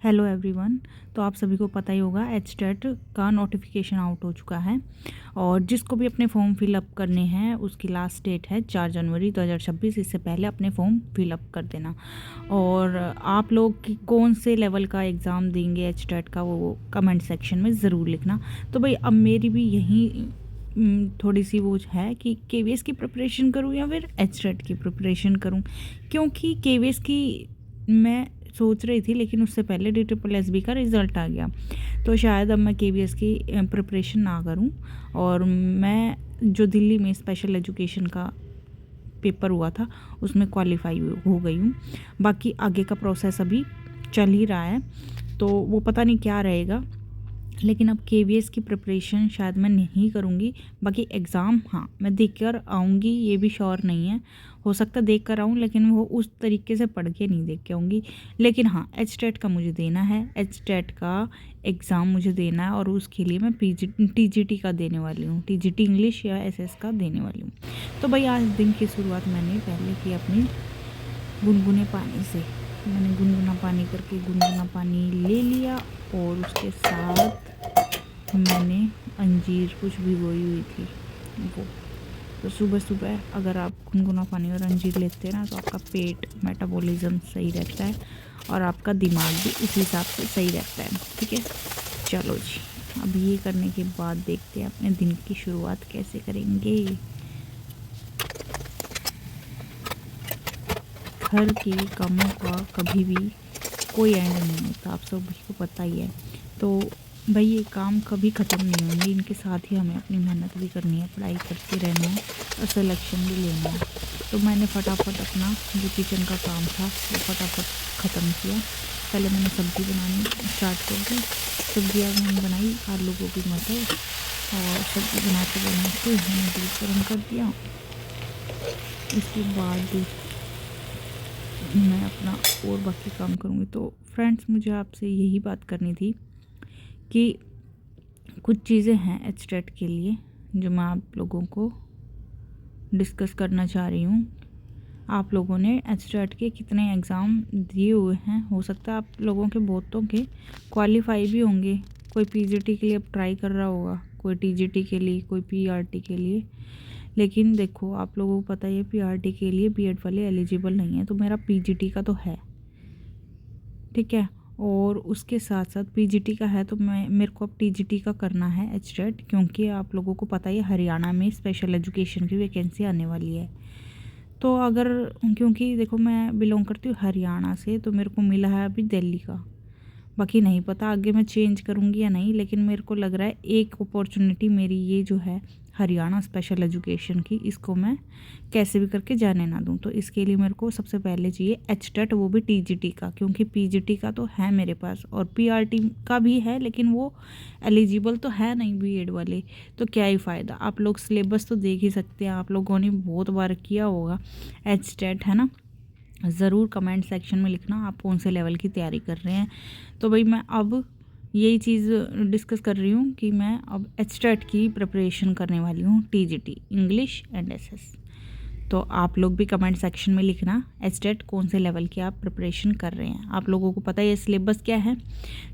Hello everyone. तो आप सभी को पता ही होगा एचटेट का नोटिफिकेशन आउट हो चुका है और जिसको भी अपने फॉर्म फिलअप करने हैं उसकी लास्ट डेट है 4 जनवरी 2026। इससे पहले अपने फॉर्म फिलअप कर देना। और आप लोग कौन से लेवल का एग्ज़ाम देंगे एचटेट का वो कमेंट सेक्शन में ज़रूर लिखना। तो भाई अब मेरी भी यही थोड़ी सी वो है कि केवीएस की प्रिपरेशन करूँ या फिर एचटेट की प्रिपरेशन करूँ, क्योंकि केवीएस की मैं सोच रही थी लेकिन उससे पहले DSSB का रिज़ल्ट आ गया। तो शायद अब मैं केवीएस की प्रिपरेशन ना करूं और मैं जो दिल्ली में स्पेशल एजुकेशन का पेपर हुआ था उसमें क्वालिफाई हो गई हूँ। बाकी आगे का प्रोसेस अभी चल ही रहा है, तो वो पता नहीं क्या रहेगा। लेकिन अब केवीएस की प्रिपरेशन शायद मैं नहीं करूँगी। बाकी एग्ज़ाम हाँ मैं देख कर आऊँगी, ये भी श्योर नहीं है। हो सकता है देख कर आऊँ लेकिन वो उस तरीके से पढ़ के नहीं देख के आऊँगी। लेकिन हाँ एचटेट का मुझे देना है, एचटेट का एग्ज़ाम मुझे देना है और उसके लिए मैं TGT का देने वाली हूँ, TGT इंग्लिश या SS का देने वाली हूँ। तो भाई आज दिन की शुरुआत मैंने पहले की अपनी गुनगुने पानी से। मैंने गुनगुना पानी करके गुनगुना पानी ले लिया और उसके साथ मैंने अंजीर कुछ भिगोई हुई थी वो। तो सुबह सुबह अगर आप गुनगुना पानी और अंजीर लेते हैं ना तो आपका पेट मेटाबॉलिज्म सही रहता है और आपका दिमाग भी उसी हिसाब से सही रहता है। ठीक है, चलो जी, अब ये करने के बाद देखते हैं अपने दिन की शुरुआत कैसे करेंगे। घर के कामों का कभी भी कोई एंड नहीं होता, आप सभी को पता ही है। तो भाई ये काम कभी ख़त्म नहीं होंगे, इनके साथ ही हमें अपनी मेहनत भी करनी है, पढ़ाई करते रहना है और सिलेक्शन भी लेना है। तो मैंने फटाफट अपना जो किचन का काम था वो फटाफट ख़त्म किया। पहले मैंने सब्ज़ी बनानी स्टार्ट कर दी। सब्जियाँ मैंने बनाई आलू गोभी मटर, और सब्ज़ी बनाते मैंने दूध गर्म कर दिया। इसके बाद मैं अपना और बाकी काम करूँगी। तो फ्रेंड्स मुझे आपसे यही बात करनी थी कि कुछ चीज़ें हैं एचटेट के लिए जो मैं आप लोगों को डिस्कस करना चाह रही हूँ। आप लोगों ने एचटेट के कितने एग्ज़ाम दिए हुए हैं, हो सकता है आप लोगों के बहुतों के क्वालिफाई भी होंगे। कोई पीजीटी के लिए अब ट्राई कर रहा होगा, कोई टीजीटी के लिए, कोई पीआरटी के लिए। लेकिन देखो आप लोगों को पता है पीआरटी के लिए बीएड वाले एलिजिबल नहीं है, तो मेरा पीजीटी का तो है। ठीक है, और उसके साथ साथ पीजीटी का है तो मेरे को अब टीजीटी का करना है एचटेट, क्योंकि आप लोगों को पता ही हरियाणा में स्पेशल एजुकेशन की वैकेंसी आने वाली है। तो अगर क्योंकि देखो मैं बिलोंग करती हूँ हरियाणा से, तो मेरे को मिला है अभी दिल्ली का। बाकी नहीं पता आगे मैं चेंज करूँगी या नहीं, लेकिन मेरे को लग रहा है एक अपॉर्चुनिटी मेरी ये जो है हरियाणा स्पेशल एजुकेशन की, इसको मैं कैसे भी करके जाने ना दूँ। तो इसके लिए मेरे को सबसे पहले चाहिए एचटेट, वो भी टीजीटी का, क्योंकि पीजीटी का तो है मेरे पास और पीआरटी का भी है, लेकिन वो एलिजिबल तो है नहीं बीएड वाले। तो क्या ही फ़ायदा। आप लोग सिलेबस तो देख ही सकते हैं, आप लोगों ने बहुत बार किया होगा एचटेट, है ना। ज़रूर कमेंट सेक्शन में लिखना आप कौन से लेवल की तैयारी कर रहे हैं। तो भाई मैं अब यही चीज़ डिस्कस कर रही हूँ कि मैं अब एचटेट की प्रिपरेशन करने वाली हूँ, टीजीटी इंग्लिश एंड एसएस। तो आप लोग भी कमेंट सेक्शन में लिखना एचटेट कौन से लेवल की आप प्रिपरेशन कर रहे हैं। आप लोगों को पता है ये सिलेबस क्या है।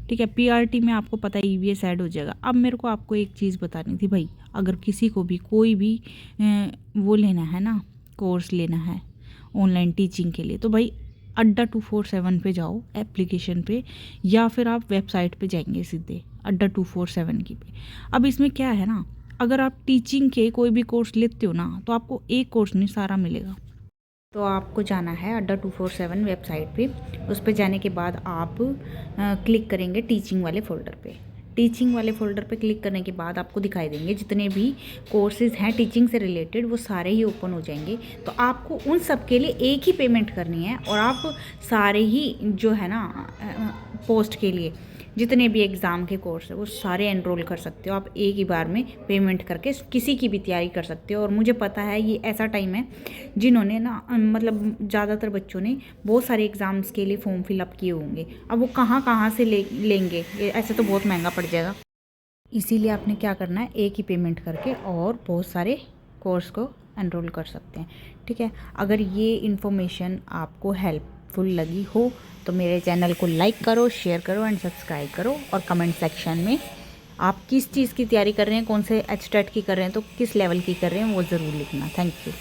ठीक है, पीआरटी में आपको पता है ईवीएस ऐड हो जाएगा। अब मेरे को आपको एक चीज़ बतानी थी भाई, अगर किसी को भी कोई भी वो लेना है ना, कोर्स लेना है ऑनलाइन टीचिंग के लिए, तो भाई अड्डा 247 पे जाओ एप्लीकेशन पे, या फिर आप वेबसाइट पे जाएंगे सीधे अड्डा 247 की पे। अब इसमें क्या है ना, अगर आप टीचिंग के कोई भी कोर्स लेते हो ना तो आपको एक कोर्स नहीं सारा मिलेगा। तो आपको जाना है अड्डा 247 वेबसाइट पे। उस पर जाने के बाद आप क्लिक करेंगे टीचिंग वाले फ़ोल्डर पे। टीचिंग वाले फ़ोल्डर पे क्लिक करने के बाद आपको दिखाई देंगे जितने भी कोर्सेज़ हैं टीचिंग से रिलेटेड, वो सारे ही ओपन हो जाएंगे। तो आपको उन सब के लिए एक ही पेमेंट करनी है और आप सारे ही जो है ना पोस्ट के लिए जितने भी एग्ज़ाम के कोर्स है वो सारे एनरोल कर सकते हो। आप एक ही बार में पेमेंट करके किसी की भी तैयारी कर सकते हो। और मुझे पता है ये ऐसा टाइम है जिन्होंने ना मतलब ज़्यादातर बच्चों ने बहुत सारे एग्ज़ाम्स के लिए फॉर्म फिलअप किए होंगे। अब वो कहाँ से लेंगे, ऐसे तो बहुत महंगा पड़ जाएगा। इसीलिए आपने क्या करना है, एक ही पेमेंट करके और बहुत सारे कोर्स को एनरोल कर सकते हैं। ठीक है, अगर ये इन्फॉर्मेशन आपको हेल्प हेल्पफुल लगी हो तो मेरे चैनल को लाइक करो, शेयर करो एंड सब्सक्राइब करो। और कमेंट सेक्शन में आप किस चीज़ की तैयारी कर रहे हैं, कौन से एचटेट की कर रहे हैं, तो किस लेवल की कर रहे हैं वो ज़रूर लिखना। Thank you.